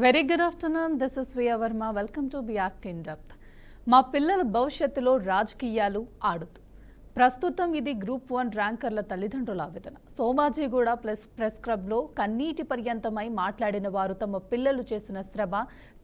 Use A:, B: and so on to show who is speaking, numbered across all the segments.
A: Very good afternoon. This is via Varma. Welcome to BRK in depth. మా పిల్లల భవిష్యత్తులో రాజకీయాలు ఆడుతూ ప్రస్తుతం ఇది గ్రూప్ 1 ర్యాంకర్ల తల్లిదండ్రుల ఆవేదన. సోమాజిగూడ ప్రెస్ క్లబ్లో కన్నీటి పర్యంతమై మాట్లాడిన వారు తమ పిల్లలు చేసిన శ్రమ,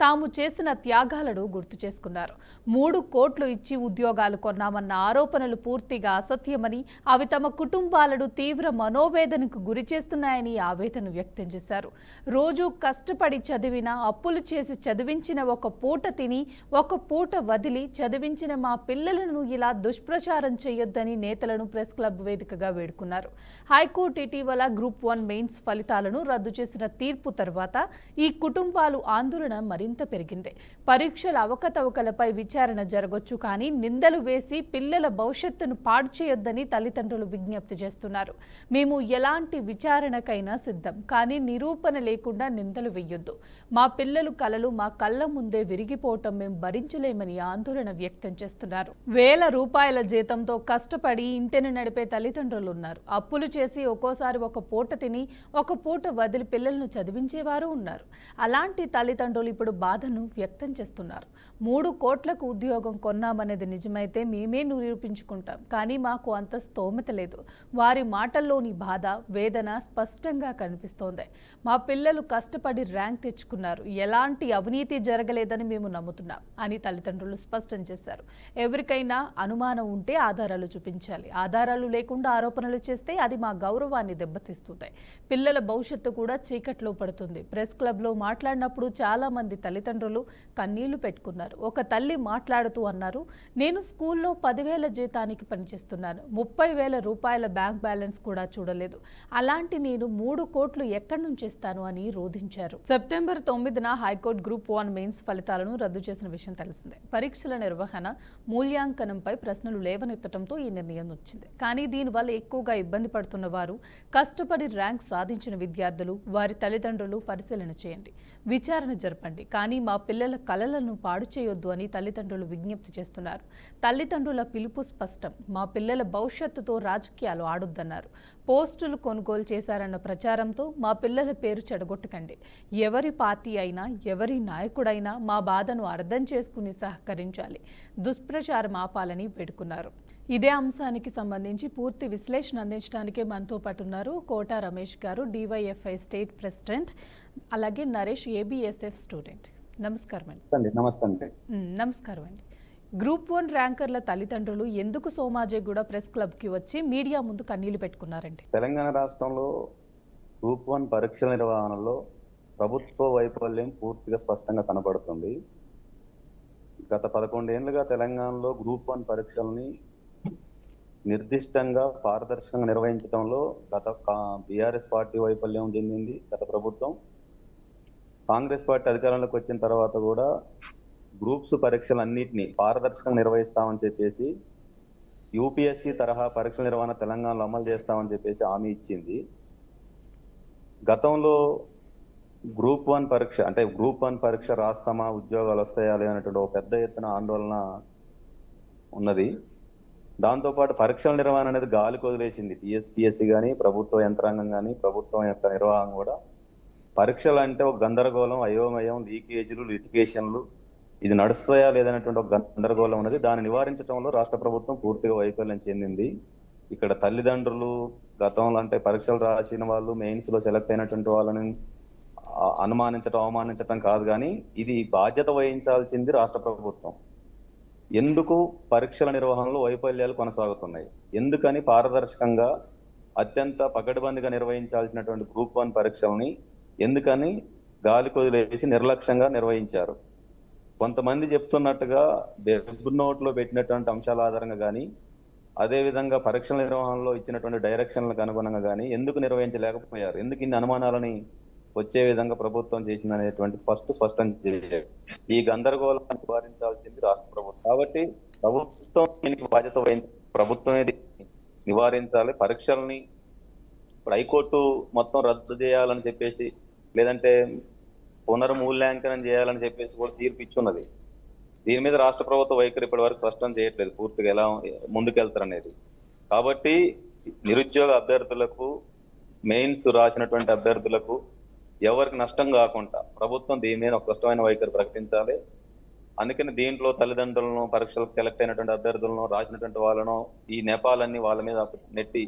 A: తాము చేసిన త్యాగాలను గుర్తు చేసుకున్నారు. 3 కోట్లు ఇచ్చి ఉద్యోగాలు కొన్నామన్న ఆరోపణలు పూర్తిగా అసత్యమని, అవి తమ కుటుంబాలను తీవ్ర మనోవేదనకు గురి చేస్తున్నాయని ఆవేదన వ్యక్తం చేశారు. రోజు కష్టపడి చదివిన, అప్పులు చేసి చదివించిన, ఒక పూట తిని ఒక పూట వదిలి చదివించిన మా పిల్లలను ఇలా దుష్ప్రచారం చేయొద్దని నేతలను ప్రెస్ క్లబ్ వేదికగా వేడుకున్నారు. హైకోర్టు ఇటీవల గ్రూప్ 1 మెయిన్స్ ఫలితాలను రద్దు చేసిన తీర్పు తర్వాత ఈ కుటుంబాలు ఆందోళన మరింత పెరిగింది. పరీక్షల అవకతవకలపై విచారణ జరగొచ్చు, కానీ నిందలు వేసి పిల్లల భవిష్యత్తును పాడు చేయొద్దని తల్లిదండ్రులు విజ్ఞప్తి చేస్తున్నారు. మేము ఎలాంటి విచారణకైనా సిద్ధం, కానీ నిరూపణ లేకుండా నిందలు వేయొద్దు. మా పిల్లలు కలలు మా కళ్ళ ముందే విరిగిపోవటం మేము భరించలేమని ఆందోళన వ్యక్తం చేస్తున్నారు. వేల రూపాయల జీతంతో కష్టపడి ఇంటిని నడిపే తల్లిదండ్రులు ఉన్నారు. అప్పులు చేసి ఒక్కోసారి ఒక పూట తిని ఒక పూట వదిలి పిల్లలను చదివించేవారు ఉన్నారు. అలాంటి తల్లిదండ్రులు ఇప్పుడు బాధను వ్యక్తం చేస్తున్నారు. 3 కోట్లకు ఉద్యోగం కొన్నామనేది నిజమైతే మేమే నిరూపించుకుంటాం, కానీ మాకు అంత స్తోమత లేదు. వారి మాటల్లోని బాధ, వేదన స్పష్టంగా కనిపిస్తోంది. మా పిల్లలు కష్టపడి ర్యాంక్ తెచ్చుకున్నారు, ఎలాంటి అవినీతి జరగలేదని మేము నమ్ముతున్నాం అని తల్లిదండ్రులు స్పష్టం చేశారు. ఎవరికైనా అనుమానం ఉంటే ఆధారాలు చూపించాలి. ఆధారాలు లేకుండా ఆరోపణలు చేస్తే అది మా గౌరవాన్ని దెబ్బతీస్తుంది. పిల్లల భవిష్యత్తు కూడా చీకట్లో పడుతుంది. ప్రెస్ క్లబ్లో మాట్లాడినప్పుడు చాలా మంది తల్లిదండ్రులు కన్నీళ్లు పెట్టుకున్నారు. ఒక తల్లి మాట్లాడుతూ అన్నారు, నేను స్కూల్లో 10,000 జీతానికి పనిచేస్తున్నాను, 30,000 రూపాయల బ్యాంక్ బ్యాలెన్స్ కూడా చూడలేదు. అలాంటి నేను 3 కోట్లు ఎక్కడి నుంచి ఇస్తాను అని రోధించారు. సెప్టెంబర్ 9న హైకోర్టు గ్రూప్ 1 మెయిన్స్ ఫలితాలను రద్దు చేసిన విషయం తెలిసిందే. పరీక్షల నిర్వహణ, మూల్యాంకనంపై ప్రశ్నలు లేవనెత్తడంతో ఈ నిర్ణయం వచ్చింది. కానీ దీనివల్ల ఎక్కువగా ఇబ్బంది పడుతున్న వారు, కష్టపడి ర్యాంక్ సాధించిన విద్యార్థులు, వారి తల్లిదండ్రులు పరిశీలన చేయండి, విచారణ జరపండి, కానీ మా పిల్లల కలలను పాడు చేయొద్దు అని తల్లిదండ్రులు విజ్ఞప్తి చేస్తున్నారు. తల్లిదండ్రుల పిలుపు స్పష్టం. మా పిల్లల భవిష్యత్తుతో రాజకీయాలు ఆడొద్దన్నారు. పోస్టులు కొనుగోలు చేశారన్న ప్రచారంతో మా పిల్లల పేరు చెడగొట్టకండి. ఎవరి పార్టీ అయినా, ఎవరి నాయకుడైనా మా బాధను అర్థం చేసుకుని సహకరించాలి. దుష్ప్రచారం ఆపాలని వేడుకున్నారు. ఇదే అంశానికి సంబంధించి పూర్తి విశ్లేషణ అందించడానికి మనతో పాటు ఉన్నారు కోట రమేష్ గారు, డివైఎఫ్ఐ స్టేట్ ప్రెసిడెంట్, అలాగే నరేష్, ఏబిఎస్ఎఫ్ స్టూడెంట్. నమస్కారం అండి. నమస్కారం అండి. గ్రూప్ 1 ర్యాంకర్ల తల్లిదండ్రులు ఎందుకు సోమాజిగూడ ప్రెస్ క్లబ్ కి వచ్చి మీడియా ముందు కన్నీళ్లు పెట్టుకున్నారండి?
B: తెలంగాణ రాష్ట్రంలో గ్రూప్ 1 పరీక్షల నిర్వహణలో ప్రభుత్వ వైఫల్యం పూర్తిగా స్పష్టంగా కనబడుతుంది. గత 11 ఏళ్లుగా తెలంగాణలో గ్రూప్ 1 పరీక్షల్ని నిర్దిష్టంగా పారదర్శకంగా నిర్వహించడంలో గత బీఆర్ఎస్ పార్టీ వైఫల్యం చెందింది. గత ప్రభుత్వం కాంగ్రెస్ పార్టీ అధికారంలోకి వచ్చిన తర్వాత కూడా గ్రూప్స్ పరీక్షలన్నింటినీ పారదర్శకంగా నిర్వహిస్తామని చెప్పేసి యూపీఎస్సీ తరహా పరీక్షల నిర్వహణ తెలంగాణలో అమలు చేస్తామని చెప్పేసి హామీ ఇచ్చింది. గతంలో గ్రూప్ 1 పరీక్ష రాస్తామా, ఉద్యోగాలు వస్తాయా లేనటువంటి ఒక పెద్ద ఎత్తున ఆందోళన ఉన్నది. దాంతోపాటు పరీక్షల నిర్వహణ అనేది గాలికి వదిలేసింది. టీఎస్పీఎస్సీ కానీ, ప్రభుత్వ యంత్రాంగం కానీ, ప్రభుత్వం యొక్క నిర్వహణ కూడా పరీక్షలు అంటే ఒక గందరగోళం, అయోమయం, లీకేజీలు, లిటిగేషన్లు, ఇది నడుస్తాయా లేదనేటువంటి ఒక గందరగోళం ఉన్నది. దాన్ని నివారించడంలో రాష్ట్ర ప్రభుత్వం పూర్తిగా వైఫల్యం చెందింది. ఇక్కడ తల్లిదండ్రులు గతంలో అంటే పరీక్షలు రాసిన వాళ్ళు, మెయిన్స్ లో సెలెక్ట్ అయినటువంటి వాళ్ళని అనుమానించడం, అవమానించడం కాదు, కానీ ఇది బాధ్యత వహించాల్సింది రాష్ట్ర ప్రభుత్వం. ఎందుకు పరీక్షల నిర్వహణలో వైఫల్యాలు కొనసాగుతున్నాయి? ఎందుకని పారదర్శకంగా అత్యంత పకడ్బందీగా నిర్వహించాల్సినటువంటి గ్రూప్ 1 పరీక్షల్ని ఎందుకని గాలి కొదిలేసి నిర్లక్ష్యంగా నిర్వహించారు? కొంతమంది చెప్తున్నట్టుగా వెబ్ నోట్లో పెట్టినటువంటి అంశాల ఆధారంగా కానీ, అదేవిధంగా పరీక్షల నిర్వహణలో ఇచ్చినటువంటి డైరెక్షన్లకు అనుగుణంగా కానీ ఎందుకు నిర్వహించలేకపోయారు? ఎందుకు ఇన్ని అనుమానాలని వచ్చే విధంగా ప్రభుత్వం చేసింది అనేటువంటి స్పష్టం చేయాలి. ఈ గందరగోళాన్ని నివారించాల్సింది రాష్ట్ర ప్రభుత్వం. కాబట్టి ప్రభుత్వం బాధ్యత ప్రభుత్వమే నివారించాలి. పరీక్షల్ని ఇప్పుడు హైకోర్టు మొత్తం రద్దు చేయాలని చెప్పేసి, లేదంటే పునర్మూల్యాంకనం చేయాలని చెప్పేసి కూడా తీర్పు ఇచ్చున్నది. దీని మీద రాష్ట్ర ప్రభుత్వ వైఖరి ఇప్పటి వరకు స్పష్టం చేయట్లేదు పూర్తిగా ఎలా ముందుకెళ్తారనేది. కాబట్టి నిరుద్యోగ అభ్యర్థులకు, మెయిన్స్ రాసినటువంటి అభ్యర్థులకు ఎవరికి నష్టం కాకుండా ప్రభుత్వం దీని మీద ఒక స్పష్టమైన వైఖరి ప్రకటించాలి. అందుకని దీంట్లో తల్లిదండ్రులను, పరీక్షలకు సెలెక్ట్ అయినటువంటి అభ్యర్థులను, రాసినటువంటి వాళ్ళను ఈ నెపాలన్నీ వాళ్ళ మీద నెట్టి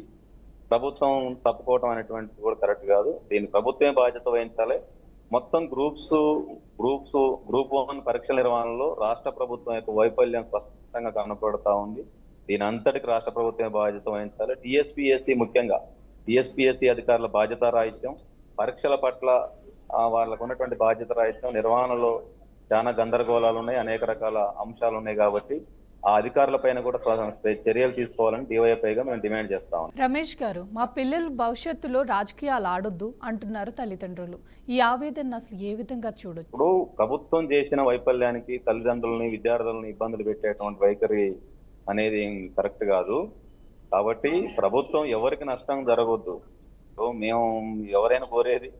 B: ప్రభుత్వం తప్పుకోవటం అనేటువంటిది కూడా కరెక్ట్ కాదు. దీన్ని ప్రభుత్వమే బాధ్యత వహించాలి. మొత్తం గ్రూప్ 1 పరీక్షల నిర్వహణలో రాష్ట్ర ప్రభుత్వం యొక్క వైఫల్యం స్పష్టంగా కనపడతా ఉంది. దీని అంతటికి రాష్ట్ర ప్రభుత్వమే బాధ్యత వహించాలి. టీఎస్పీఎస్సీ ముఖ్యంగా టీఎస్పీఎస్సీ అధికారుల బాధ్యత రాహిత్యం, పరీక్షల పట్ల వాళ్ళకు ఉన్నటువంటి బాధ్యత రాహిత్యం, నిర్వహణలో చాలా గందరగోళాలు ఉన్నాయి, అనేక రకాల అంశాలు ఉన్నాయి. కాబట్టి ఆ అధికారుల పైన కూడా చర్యలు తీసుకోవాలని డివైఎఫ్ఐగా మేము డిమాండ్ చేస్తాం.
A: రమేష్ గారు, మా పిల్లలు భవిష్యత్తులో రాజకీయాలు ఆడొద్దు అంటున్నారు తల్లిదండ్రులు. ఈ ఆవేదన అసలు ఏ విధంగా చూడొచ్చు?
B: ఇప్పుడు ప్రభుత్వం చేసిన వైఫల్యానికి తల్లిదండ్రులని, విద్యార్థులని ఇబ్బందులు పెట్టేటువంటి వైఖరి అనేది కరెక్ట్ కాదు. కాబట్టి ప్రభుత్వం ఎవరికి నష్టం జరగొద్దు. మేము ఎవరైనా కోరేది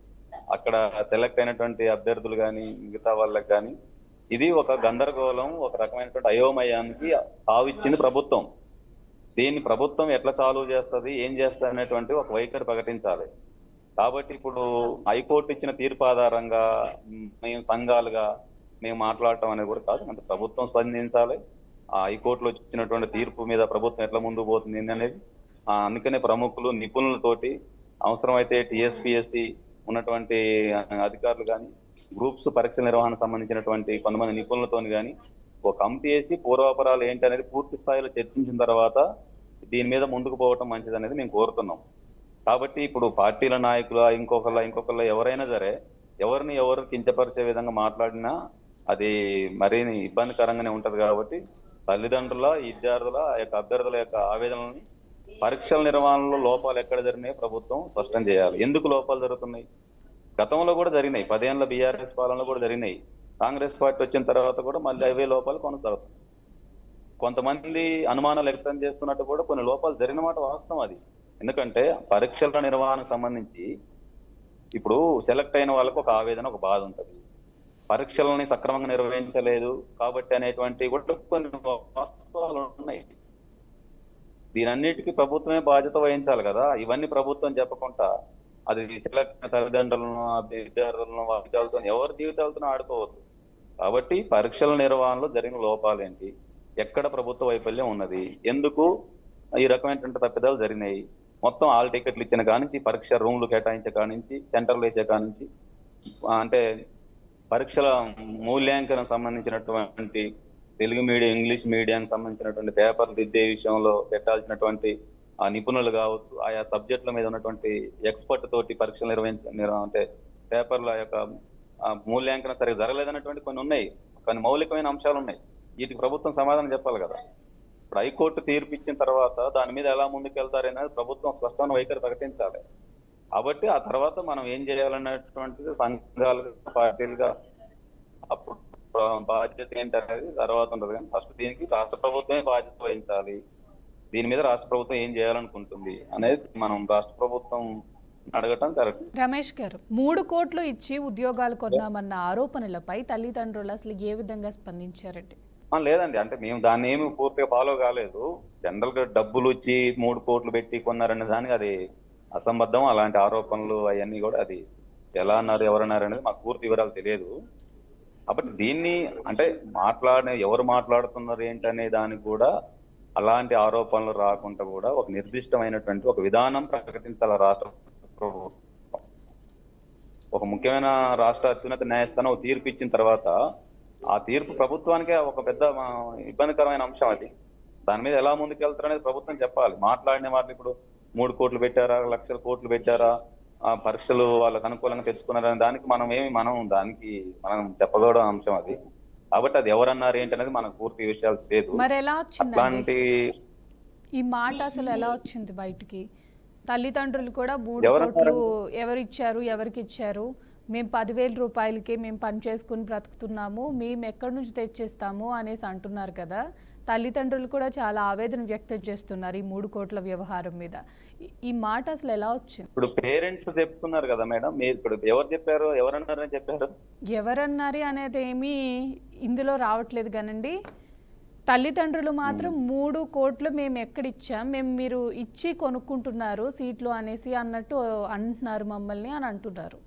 B: అక్కడ సెలెక్ట్ అయినటువంటి అభ్యర్థులు కానీ మిగతా వాళ్ళకి కానీ ఇది ఒక గందరగోళం, ఒక రకమైనటువంటి అయోమయానికి తావిచ్చింది ప్రభుత్వం. దీన్ని ప్రభుత్వం ఎట్లా సాల్వ్ చేస్తుంది, ఏం చేస్తుంది అనేటువంటి ఒక వైఖరి ప్రకటించాలి. కాబట్టి ఇప్పుడు హైకోర్టు ఇచ్చిన తీర్పు ఆధారంగా మేము సంఘాలుగా మేము మాట్లాడటం అనేది కూడా కాదు. అంటే ప్రభుత్వం స్పందించాలి. ఆ హైకోర్టులో ఇచ్చినటువంటి తీర్పు మీద ప్రభుత్వం ఎట్లా ముందుకు పోతుంది అనేది అందుకనే ప్రముఖులు, నిపుణులతోటి అవసరమైతే టీఎస్పీఎస్సీ ఉన్నటువంటి అధికారులు కానీ, గ్రూప్స్ పరీక్షల నిర్వహణకు సంబంధించినటువంటి కొంతమంది నిపుణులతో కానీ ఒక కమిటీ వేసి పూర్వాపరాలు ఏంటి అనేది పూర్తి స్థాయిలో చర్చించిన తర్వాత దీని మీద ముందుకు పోవటం మంచిది అనేది మేము కోరుతున్నాం. కాబట్టి ఇప్పుడు పార్టీల నాయకుల ఇంకొకళ్ళ ఎవరైనా సరే ఎవరు కించపరిచే విధంగా మాట్లాడినా అది మరీ ఇబ్బందికరంగానే ఉంటది. కాబట్టి తల్లిదండ్రుల, విద్యార్థుల అభ్యర్థుల యొక్క ఆవేదనని పరీక్షల నిర్వహణలో లోపాలు ఎక్కడ జరిగినాయో ప్రభుత్వం స్పష్టం చేయాలి. ఎందుకు లోపాలు జరుగుతున్నాయి? గతంలో కూడా జరిగినాయి, 10 ఏళ్ల బీఆర్ఎస్ పాలనలో కూడా జరిగినాయి. కాంగ్రెస్ పార్టీ వచ్చిన తర్వాత కూడా మళ్ళీ అవే లోపాలు కొనసాగుతాయి. కొంతమంది అనుమానాలు వ్యక్తం చేస్తున్నట్టు కూడా కొన్ని లోపాలు జరిగిన మాట వాస్తవం అది. ఎందుకంటే పరీక్షల నిర్వహణకు సంబంధించి ఇప్పుడు సెలెక్ట్ అయిన వాళ్ళకు ఒక ఆవేదన, ఒక బాధ ఉంటుంది. పరీక్షలని సక్రమంగా నిర్వహించలేదు కాబట్టి అనేటువంటి కూడా కొన్ని వాస్తవాలు ఉన్నాయి. దీనన్నిటికీ ప్రభుత్వమే బాధ్యత వహించాలి కదా. ఇవన్నీ ప్రభుత్వం చెప్పకుండా అది సెలెక్ట్ తల్లిదండ్రులను, విద్యార్థులను, విద్యార్థులతో ఎవరి జీవితాలతో ఆడుకోవద్దు. కాబట్టి పరీక్షల నిర్వహణలో జరిగిన లోపాలేంటి, ఎక్కడ ప్రభుత్వ వైఫల్యం ఉన్నది, ఎందుకు ఈ రకమైనటువంటి తప్పిదాలు జరిగినాయి, మొత్తం ఆల్ టికెట్లు ఇచ్చిన కానించి, పరీక్ష రూమ్లు కేటాయించే కానించి, సెంటర్లు వేసే కానించి, అంటే పరీక్షల మూల్యాంకనం సంబంధించినటువంటి తెలుగు మీడియం, ఇంగ్లీష్ మీడియానికి సంబంధించినటువంటి పేపర్లు దిద్దే విషయంలో పెట్టాల్సినటువంటి ఆ నిపుణులు కావచ్చు, ఆయా సబ్జెక్టుల మీద ఉన్నటువంటి ఎక్స్పర్ట్ తోటి పరీక్షలు అంటే పేపర్ల యొక్క మూల్యాంకనం సరిగ్గా జరగలేదన్నటువంటి కొన్ని ఉన్నాయి. కొన్ని మౌలికమైన అంశాలు ఉన్నాయి. వీటికి ప్రభుత్వం సమాధానం చెప్పాలి కదా. ఇప్పుడు హైకోర్టు తీర్పు ఇచ్చిన తర్వాత దాని మీద ఎలా ముందుకెళ్తారనేది ప్రభుత్వం స్పష్టమైన వైఖరి ప్రకటించాలి. కాబట్టి ఆ తర్వాత మనం ఏం చేయాలన్నటువంటిది సంఘాలుగా, పార్టీలుగా అప్పుడు బాధ్యత ఏంటనేది తర్వాత ఉంటుంది. కానీ ఫస్ట్ దీనికి రాష్ట్ర ప్రభుత్వమే బాధ్యత వహించాలి. దీని మీద రాష్ట్ర ప్రభుత్వం ఏం చేయాలనుకుంటుంది అనేది మనం రాష్ట్ర ప్రభుత్వం అడగటం కరెక్ట్.
A: రమేష్ గారు, 3 కోట్లు ఇచ్చి ఉద్యోగాలు కొన్నామన్న ఆరోపణలపై తల్లిదండ్రులు అసలు ఏ విధంగా స్పందించారంటే?
B: లేదండి, అంటే మేము దాన్ని ఏమి పూర్తిగా ఫాలో కాలేదు. జనరల్ గా డబ్బులు ఇచ్చి 3 కోట్లు పెట్టి కొన్నారనే దానికి అది అసంబద్ధం. అలాంటి ఆరోపణలు అవన్నీ కూడా అది ఎలా అన్నారు, ఎవరన్నారు అనేది మాకు పూర్తి వివరాలు తెలియదు. కాబట్టి దీన్ని అంటే ఎవరు మాట్లాడుతున్నారు ఏంటనే దానికి కూడా అలాంటి ఆరోపణలు రాకుండా కూడా ఒక నిర్దిష్టమైనటువంటి ఒక విధానం ప్రకటించాలి రాష్ట్ర ప్రభుత్వం. ఒక ముఖ్యమైన రాష్ట్ర అత్యున్నత న్యాయస్థానం ఒక తీర్పు ఇచ్చిన తర్వాత ఆ తీర్పు ప్రభుత్వానికే ఒక పెద్ద ఇబ్బందికరమైన అంశం. అది దాని మీద ఎలా ముందుకెళ్తారు అనేది ప్రభుత్వం చెప్పాలి. మాట్లాడిన వాళ్ళు ఇప్పుడు 3 కోట్లు పెట్టారా, లక్షల కోట్లు పెట్టారా, ఆ పరీక్షలు వాళ్ళకు అనుకూలంగా తెచ్చుకున్నారనే దానికి దానికి మనం చెప్పగలం అంశం అది. కాబట్టి అది ఎవరన్నారు ఏంటి అనేది మనకు పూర్తి విషయాలు లేదు.
A: మరి ఎలా వచ్చింది
B: అట్లాంటి
A: ఈ మాట, అసలు ఎలా వచ్చింది బయటికి? తల్లిదండ్రులు కూడా 3 కోట్లు ఎవరికి ఇచ్చారు, మేము 10,000 రూపాయలకే మేము పని చేసుకుని బ్రతుకుతున్నాము, మేము ఎక్కడి నుంచి తెచ్చిస్తాము అనేసి అంటున్నారు కదా. తల్లిదండ్రులు కూడా చాలా ఆవేదన వ్యక్తం చేస్తున్నారు ఈ 3 కోట్ల వ్యవహారం మీద. ఈ మాట అసలు ఎలా వచ్చింది?
B: ఇప్పుడు పేరెంట్స్ చెప్తున్నారు కదా మేడం, మీరు ఇప్పుడు ఎవరు చెప్పారు, ఎవరన్నారని చెప్పారు?
A: ఎవరన్నారు అనేది ఏమీ ఇందులో రావట్లేదు కానండి. తల్లిదండ్రులు మాత్రం 3 కోట్లు మేము ఎక్కడిచ్చాం, మీరు ఇచ్చి కొనుక్కుంటున్నారు సీట్లు అనేసి అన్నట్టు అంటున్నారు మమ్మల్ని అని అంటున్నారు.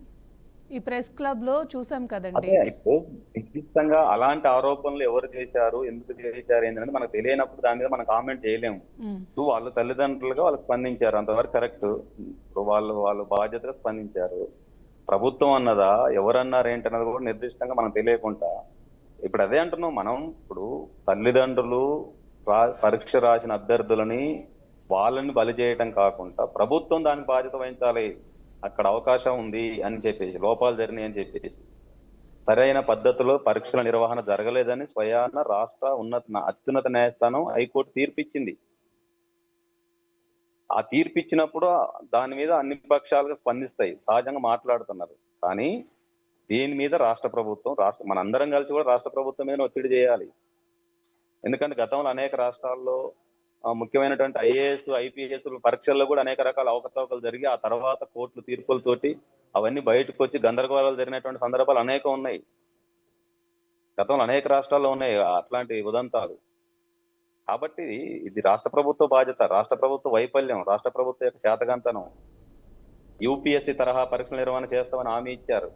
A: ఈ ప్రెస్ క్లబ్ లో చూసాం కదండి.
B: అదే ఇప్పుడు నిర్దిష్టంగా అలాంటి ఆరోపణలు ఎవరు చేశారు, ఎందుకు చేశారు ఏంటంటే మనకు తెలియనప్పుడు దాని మీద మనం కామెంట్ చేయలేము.
A: ఉమ్,
B: ఇప్పుడు వాళ్ళ తల్లిదండ్రులుగా వాళ్ళు స్పందించారు, అంతవరకు కరెక్ట్. ఇప్పుడు వాళ్ళు బాధ్యతగా స్పందించారు. ప్రభుత్వం అన్నదా ఎవరన్నారు ఏంటన్నది కూడా నిర్దిష్టంగా మనకు తెలియకుండా ఇప్పుడు అదే అంటున్నాం మనం. ఇప్పుడు తల్లిదండ్రులు పరీక్ష రాసిన అభ్యర్థులని వాళ్ళని బలి చేయటం కాకుండా ప్రభుత్వం దానికి బాధ్యత వహించాలి. అక్కడ అవకాశం ఉంది అని చెప్పేసి, లోపాలు జరిగినాయి అని చెప్పేసి, సరైన పద్ధతిలో పరీక్షల నిర్వహణ జరగలేదని స్వయాన రాష్ట్ర అత్యున్నత న్యాయస్థానం హైకోర్టు తీర్పిచ్చింది. ఆ తీర్పిచ్చినప్పుడు దాని మీద అన్ని పక్షాలుగా స్పందిస్తాయి, సహజంగా మాట్లాడుతున్నారు. కానీ దీని మీద రాష్ట్ర ప్రభుత్వం మనందరం కలిసి కూడా రాష్ట్ర ప్రభుత్వం మీద ఒత్తిడి చేయాలి. ఎందుకంటే గతంలో అనేక రాష్ట్రాల్లో ముఖ్యమైనటువంటి ఐఏఎస్ ఐపీఎస్ పరీక్షల్లో కూడా అనేక రకాల అవకతవకలు జరిగి ఆ తర్వాత కోర్టులు తీర్పులతోటి అవన్నీ బయటకు వచ్చి గందరగోళాలు జరిగినటువంటి సందర్భాలు అనేకం ఉన్నాయి. గతంలో అనేక రాష్ట్రాల్లో ఉన్నాయి అట్లాంటి ఉదంతాలు. కాబట్టి ఇది రాష్ట్ర ప్రభుత్వ బాధ్యత, రాష్ట్ర ప్రభుత్వ వైఫల్యం, రాష్ట్ర ప్రభుత్వం యొక్క చేతగంతనం. యూపీఎస్సీ తరహా పరీక్షల నిర్వహణ చేస్తామని హామీ ఇచ్చారు,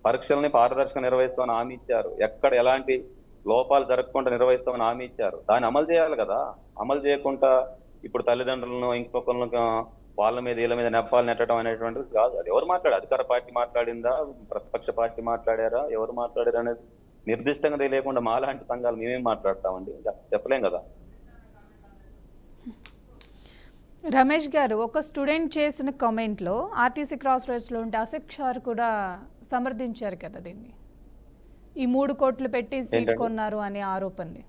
B: పరీక్షల్ని పారదర్శకంగా నిర్వహిస్తామని హామీ ఇచ్చారు, ఎక్కడ ఎలాంటి లోపాలు జరగకుండా నిర్వహిస్తామని హామీ ఇచ్చారు. దాన్ని అమలు చేయాలి కదా. అమలు చేయకుండా ఇప్పుడు తల్లిదండ్రులను ఇంకొకరిని వాళ్ళ మీద వీళ్ళ మీద నెప్పాలు నెట్టడం అనేటువంటిది కాదు. అది ఎవరు మాట్లాడారు, అధికార పార్టీ మాట్లాడిందా, ప్రతిపక్ష పార్టీ మాట్లాడారా, ఎవరు మాట్లాడారు అనేది నిర్దిష్టంగా తెలియకుండా మాలాంటి సంఘాలు మేమేం మాట్లాడతామండి, చెప్పలేం కదా.
A: రమేష్ గారు, ఒక స్టూడెంట్ చేసిన కామెంట్లో ఆర్టీసీ క్రాస్ రోడ్స్లో ఉంటే అశోక్ సార్ కూడా సమర్థించారు కదా దీన్ని, ఈ 3 కోట్లు పెట్టి సీట్ కొన్నారు అనే ఆరోపణని.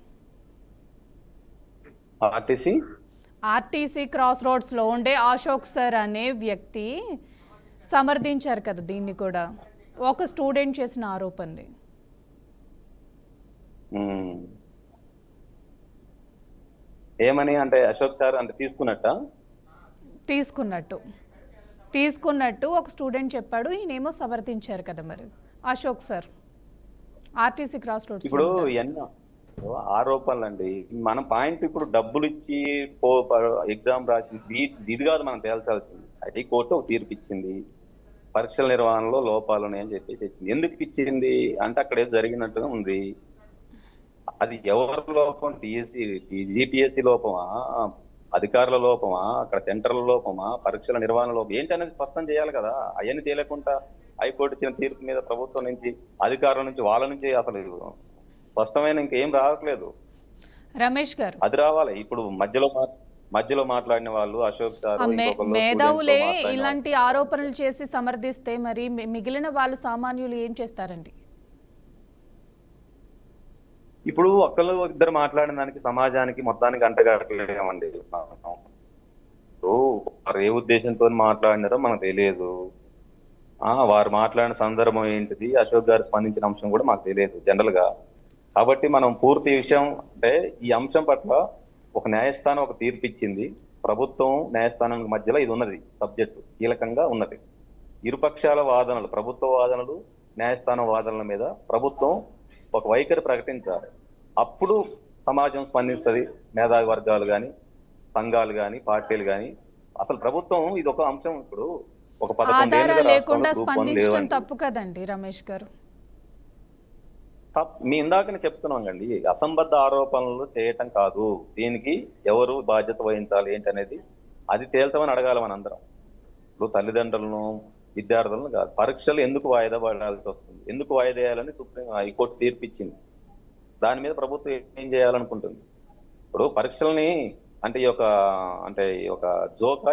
A: ఆర్టీసీ క్రాస్ రోడ్స్లో ఉండే అశోక్ సార్ అనే వ్యక్తి సమర్థించారు కదా దీన్ని కూడా, ఒక స్టూడెంట్ చేసిన ఆరోపణని.
B: ఏమని అంటే అశోక్ సార్ అంటే
A: తీసుకున్నట్టు ఒక స్టూడెంట్ చెప్పాడు, ఈయనేమో సమర్థించారు కదా మరి Ashok sir RTC cross roads.
B: ఇప్పుడు ఎన్నో ఆరోపణలు అండి. మనం పాయింట్ ఇప్పుడు డబ్బులు ఇచ్చి ఎగ్జామ్ రాసింది ఇది కాదు మనం తేల్చాల్సింది. హైకోర్టు ఒక తీర్పు ఇచ్చింది, పరీక్షల నిర్వహణలో లోపాలు ఉన్నాయని చెప్పేసి ఇచ్చింది. ఎందుకు ఇచ్చింది అంటే అక్కడ ఏదో జరిగినట్టుగా ఉంది. అది ఎవరి లోపం, జీపీఎస్సీ లోపమా, అధికారుల లోపమా, అక్కడ సెంటర్ల లోపమా, పరీక్షల నిర్వహణ లోపం ఏంటి అనేది స్పష్టం చేయాలి కదా. అవన్నీ తేలకుండా హైకోర్టు ఇచ్చిన తీర్పు మీద ప్రభుత్వం నుంచి, అధికారుల నుంచి, వాళ్ళ నుంచి అసలు స్పష్టమైన ఇంకేం రావట్లేదు.
A: రమేష్ గారు,
B: అది రావాలి. ఇప్పుడు మధ్యలో మాట్లాడిన వాళ్ళు అశోక్ సార్,
A: మేధావులే ఇలాంటి ఆరోపణలు చేసి సమర్థిస్తే మరి మిగిలిన వాళ్ళు సామాన్యులు ఏం చేస్తారండి?
B: ఇప్పుడు ఒక్కళ్ళు ఇద్దరు మాట్లాడిన దానికి సమాజానికి మొత్తానికి అంటగట్టలేమండి. వారు ఏ ఉద్దేశంతో మాట్లాడినారో మనకు తెలియదు. వారు మాట్లాడిన సందర్భం ఏంటిది, అశోక్ గారు స్పందించిన అంశం కూడా మాకు తెలియదు జనరల్ గా. కాబట్టి మనం పూర్తి విషయం అంటే ఈ అంశం పట్ల ఒక న్యాయస్థానం ఒక తీర్పు ఇచ్చింది, ప్రభుత్వం న్యాయస్థానం మధ్యలో ఇది ఉన్నది, సబ్జెక్టు కీలకంగా ఉన్నది. ఇరుపక్షాల వాదనలు, ప్రభుత్వ వాదనలు, న్యాయస్థానం వాదనల మీద ప్రభుత్వం ఒక వైఖరి ప్రకటించాలి. అప్పుడు సమాజం స్పందిస్తుంది, మేధావి వర్గాలు కానీ, సంఘాలు కానీ, పార్టీలు కానీ. అసలు ప్రభుత్వం ఇది ఒక అంశం. ఇప్పుడు ఒక 11
A: లేకుండా స్పందించడం తప్పు కదండి రమేష్ గారు.
B: మీ ఇందాకనే చెప్తున్నాం అండి, అసంబద్ధ ఆరోపణలు చేయటం కాదు, దీనికి ఎవరు బాధ్యత వహించాలి ఏంటనేది అది తేల్చమని అడగాలి మనందరం. ఇప్పుడు తల్లిదండ్రులను, విద్యార్థులను కాదు. పరీక్షలు ఎందుకు వాయిదా పడాల్సి వస్తుంది, ఎందుకు వాయిదా వేయాలని హైకోర్టు తీర్పిచ్చింది. దాని మీద ప్రభుత్వం ఏం చేయాలనుకుంటుంది? ఇప్పుడు పరీక్షల్ని అంటే ఈ యొక్క జోకా,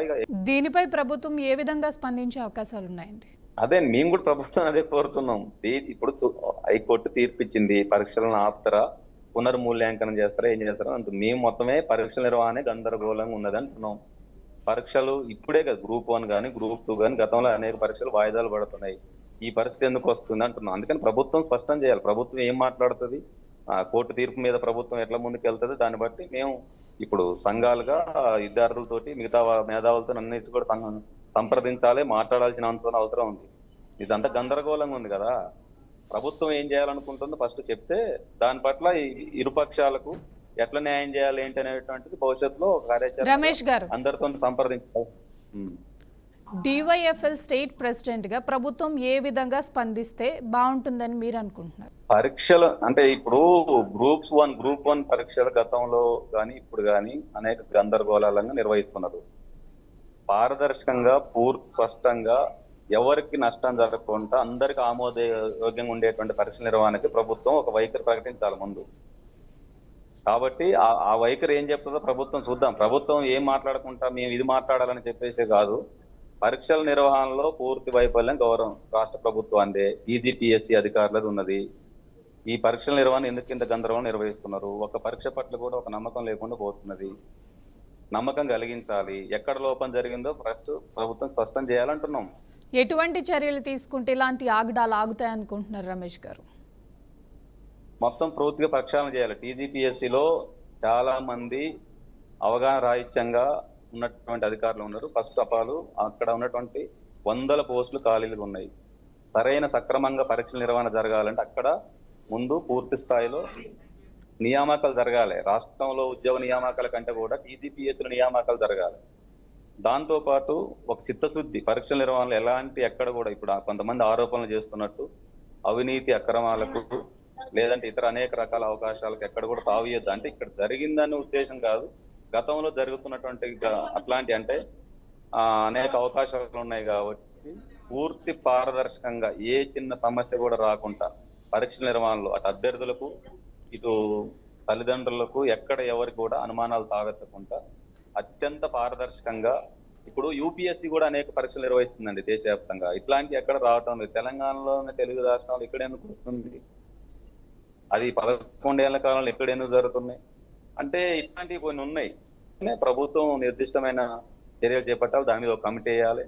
A: దీనిపై ప్రభుత్వం ఏ విధంగా స్పందించే అవకాశాలు ఉన్నాయండి?
B: అదే మేము కూడా ప్రభుత్వం అదే కోరుతున్నాం. ఇప్పుడు హైకోర్టు తీర్పిచ్చింది, పరీక్షలను ఆపుతారా, పునర్మూల్యాంకనం చేస్తారా, ఏం చేస్తారా అంటుంది. మేము మొత్తమే పరీక్షల నిర్వహణ గందరగోళంగా ఉన్నది అంటున్నాం. పరీక్షలు ఇప్పుడే కదా గ్రూప్ 1 కానీ గ్రూప్ 2 కానీ గతంలో అనేక పరీక్షలు వాయిదాలు పడుతున్నాయి. ఈ పరిస్థితి ఎందుకు వస్తుంది అంటున్నాం. అందుకని ప్రభుత్వం స్పష్టం చేయాలి. ప్రభుత్వం ఏం మాట్లాడుతుంది, కోర్టు తీర్పు మీద ప్రభుత్వం ఎట్లా ముందుకు వెళ్తుంది, దాన్ని బట్టి మేము ఇప్పుడు సంఘాలుగా విద్యార్థులతోటి మిగతా మేధావులతో అన్నిటి కూడా సంప్రదించాలి, మాట్లాడాల్సిన అవసరం ఉంది. ఇదంతా గందరగోళంగా ఉంది కదా. ప్రభుత్వం ఏం చేయాలనుకుంటుందో ఫస్ట్ చెప్తే దాని పట్ల ఇరుపక్షాలకు ఎట్లా న్యాయం చేయాలి ఏంటి అనేటువంటిది భవిష్యత్తులో కార్యాచరణ
A: రమేష్ గారు
B: అందరితో సంప్రదించాలి.
A: డివైఎఫ్ఎల్ స్టేట్ ప్రెసిడెంట్గా ప్రభుత్వం ఏ విధంగా స్పందిస్తే బాగుంటుందని మీరు అనుకుంటున్నారు?
B: పరీక్షలు అంటే ఇప్పుడు గ్రూప్ వన్ పరీక్షలు గతంలో కానీ ఇప్పుడు కానీ అనేక గందరగోళాలను నిర్వహిస్తున్నారు. పారదర్శకంగా స్పష్టంగా ఎవరికి నష్టం జరగకుండా అందరికి ఆమోదయోగ్యంగా ఉండేటువంటి పరీక్షల నిర్వహణకి ప్రభుత్వం ఒక వైఖరి ప్రకటించాలి ముందు. కాబట్టి ఆ వైఖరి ఏం చెప్తుందో ప్రభుత్వం చూద్దాం. ప్రభుత్వం ఏం మాట్లాడుకుంటా మేము ఇది మాట్లాడాలని చెప్పేసి కాదు, పరీక్షల నిర్వహణలో పూర్తి వైఫల్యం రాష్ట్ర ప్రభుత్వాన్ని ఈజీపీఎస్సీ అధికారులది ఉన్నది. ఈ పరీక్షల నిర్వహణ ఎందుకు ఇంత గందరగోళం నిర్వహిస్తున్నారు? ఒక పరీక్ష పట్ల కూడా ఒక నమ్మకం లేకుండా పోతున్నది. నమ్మకం కలిగించాలి. ఎక్కడ లోపం జరిగిందో ఫస్ట్ ప్రభుత్వం స్పష్టం చేయాలంటున్నాం.
A: ఎటువంటి చర్యలు తీసుకుంటే ఇలాంటి ఆగడాలు ఆగుతాయి అనుకుంటున్నారు రమేష్ గారు?
B: మొత్తం పూర్తిగా ప్రక్షాళన చేయాలి. టీజీపీఎస్సీలో చాలా మంది అవగాహన రాహిత్యంగా ఉన్నటువంటి అధికారులు ఉన్నారు. ఫస్ట్ ఆఫ్ ఆల్ అక్కడ ఉన్నటువంటి 100 పోస్టులు ఖాళీలు ఉన్నాయి. సక్రమంగా పరీక్షల నిర్వహణ జరగాలంటే అక్కడ ముందు పూర్తి స్థాయిలో నియామకాలు జరగాలి. రాష్ట్రంలో ఉద్యోగ నియామకాల కంటే కూడా టీజీపీఎస్సీలో నియామకాలు జరగాలి. దాంతో పాటు ఒక చిత్తశుద్ధి పరీక్షల నిర్వహణలో ఎక్కడ కూడా ఇప్పుడు కొంతమంది ఆరోపణలు చేస్తున్నట్టు అవినీతి అక్రమాలకు లేదంటే ఇతర అనేక రకాల అవకాశాలకు ఎక్కడ కూడా తావియద్దు. అంటే ఇక్కడ జరిగిందనే ఉద్దేశం కాదు, గతంలో జరుగుతున్నటువంటి అట్లాంటి అంటే అనేక అవకాశాలు ఉన్నాయి కాబట్టి పూర్తి పారదర్శకంగా ఏ చిన్న సమస్య కూడా రాకుండా పరీక్షల నిర్వహణలో అటు అభ్యర్థులకు ఇటు తల్లిదండ్రులకు ఎక్కడ ఎవరికి కూడా అనుమానాలు తావెత్తకుండా అత్యంత పారదర్శకంగా ఇప్పుడు యూపీఎస్సీ కూడా అనేక పరీక్షలు నిర్వహిస్తుందండి దేశవ్యాప్తంగా. ఇట్లాంటి ఎక్కడ రావటం లేదు. తెలంగాణలోనే తెలుగు రాష్ట్రాలు ఇక్కడ ఎందుకు వస్తుంది? అది 11 ఏళ్ల కాలంలో ఎక్కడ ఎందుకు జరుగుతున్నాయి అంటే ఇట్లాంటివి కొన్ని ఉన్నాయి. ప్రభుత్వం నిర్దిష్టమైన చర్యలు చేపట్టాలి. దాని మీద ఒక కమిటీ వేయాలి.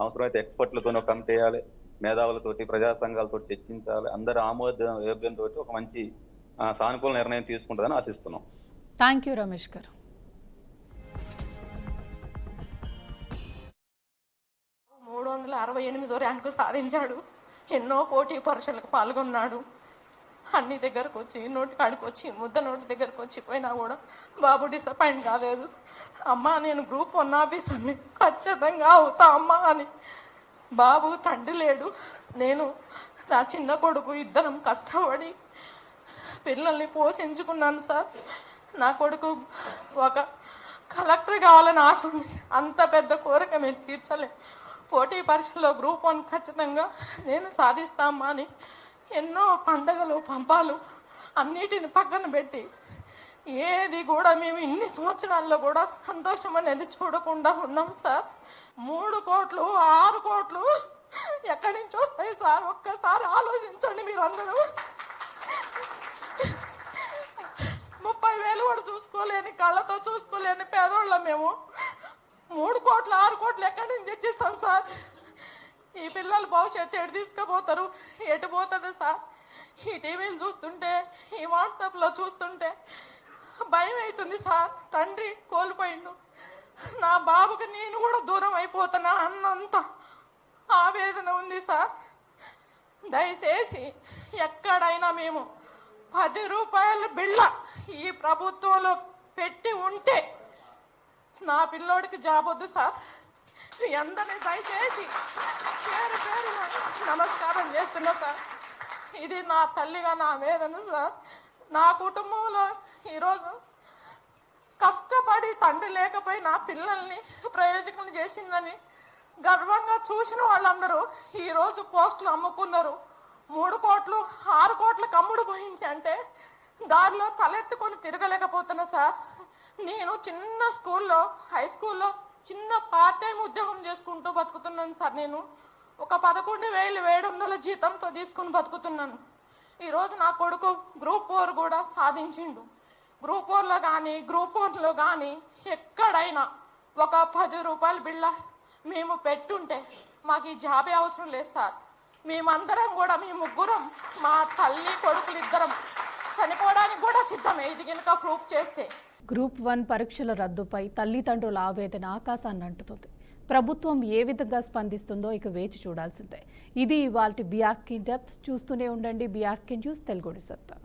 B: అవసరమైతే ఎక్స్పర్ట్లతో ఒక కమిటీ వేయాలి. మేధావులతోటి ప్రజా సంఘాలతో చర్చించాలి. అందరి ఆమోదయోగ్యంతో ఒక మంచి సానుకూల నిర్ణయం తీసుకుంటుందని ఆశిస్తున్నాం.
A: థ్యాంక్ యూ రమేష్ గారు.
C: ర్యాంకు సాధించాడు. ఎన్నో పోటీ పరీక్షలకు పాల్గొన్నాడు. అన్ని దగ్గరకు వచ్చి నోటి కాడికి వచ్చి నోటి దగ్గరకు వచ్చి పోయినా కూడా బాబు డిసప్పాయింట్ కాలేదు. అమ్మ నేను గ్రూప్ 1 ఆఫీసర్ని ఖచ్చితంగా అవుతా అమ్మా అని. బాబు తండ్రి లేడు, నేను నా చిన్న కొడుకు ఇద్దరం కష్టపడి పిల్లల్ని పోషించుకున్నాను సార్. నా కొడుకు ఒక కలెక్టర్ కావాలని ఆశ ఉంది. అంత పెద్ద కోరిక మేము తీర్చలేం. పోటీ పరీక్షలో గ్రూప్ 1 ఖచ్చితంగా నేను సాధిస్తామా అని ఎన్నో పండగలు పంపాలు అన్నిటిని పక్కన పెట్టి ఏది కూడా మేము ఇన్ని సంవత్సరాల్లో కూడా సంతోషం అనేది చూడకుండా ఉన్నాం సార్. 3 కోట్లు 6 కోట్లు ఎక్కడి నుంచి వస్తాయి సార్? ఒక్కసారి ఆలోచించండి మీరందరూ. 30,000 కూడా చూసుకోలేని, కళ్ళతో చూసుకోలేని పేదోళ్ళం మేము. 3 కోట్లు 6 కోట్లు ఎక్కడి నుంచి తెచ్చిస్తాం సార్? ఈ పిల్లల భవిష్యత్తు ఎటు తీసుకుపోతారు? ఎటు పోతుంది సార్? ఈ టీవీలు చూస్తుంటే, ఈ వాట్సాప్లో చూస్తుంటే భయం అవుతుంది సార్. తండ్రి కోల్పోయిండు, నా బాబుకి నేను కూడా దూరం అయిపోతున్నా అన్నంత ఆవేదన ఉంది సార్. దయచేసి ఎక్కడైనా మేము 10 రూపాయల బిళ్ళ ఈ ప్రభుత్వంలో పెట్టి ఉంటే నా పిల్లోడికి జాబ్ వద్దు సార్. మీ అందరినీ దయచేసి పేరు పేరుగా నమస్కారం చేస్తున్నా సార్. ఇది నా తల్లిగా నా వేదన సార్. నా కుటుంబంలో ఈరోజు కష్టపడి తండ్రి లేకపోయినా పిల్లల్ని ప్రయోజకం చేసిందని గర్వంగా చూసిన వాళ్ళందరూ ఈరోజు పోస్టులు అమ్ముకున్నారు. 3 కోట్లు 6 కోట్లకు అమ్ముడు పోయించి అంటే దారిలో తలెత్తుకొని తిరగలేకపోతున్నా సార్. నేను చిన్న స్కూల్లో, హై స్కూల్లో చిన్న పార్ట్ టైం ఉద్యోగం చేసుకుంటూ బతుకుతున్నాను సార్. నేను ఒక 11,700 జీతంతో తీసుకుని బతుకుతున్నాను. ఈరోజు నా కొడుకు గ్రూప్ 4 కూడా సాధించిండు. గ్రూప్ 4లో కానీ గ్రూప్ 1లో కానీ ఎక్కడైనా ఒక 10 రూపాయల బిళ్ళ మేము పెట్టుంటే మాకు ఈ జాబే అవసరం లేదు సార్. మేమందరం కూడా, మీ ముగ్గురం, మా తల్లి కొడుకులు ఇద్దరం చనిపోవడానికి కూడా సిద్ధమే ఇది కనుక ప్రూఫ్ చేస్తే.
A: గ్రూప్ 1 పరీక్షల రద్దుపై తల్లిదండ్రుల ఆవేదన ఆకాశాన్ని అంటుతుంది. ప్రభుత్వం ఏ విధంగా స్పందిస్తుందో ఇక వేచి చూడాల్సిందే. ఇది ఇవాల్టి బీఆర్కే ఇన్ డెప్త్. చూస్తూనే ఉండండి బీఆర్కే న్యూస్ తెలుగుడి సత్తా.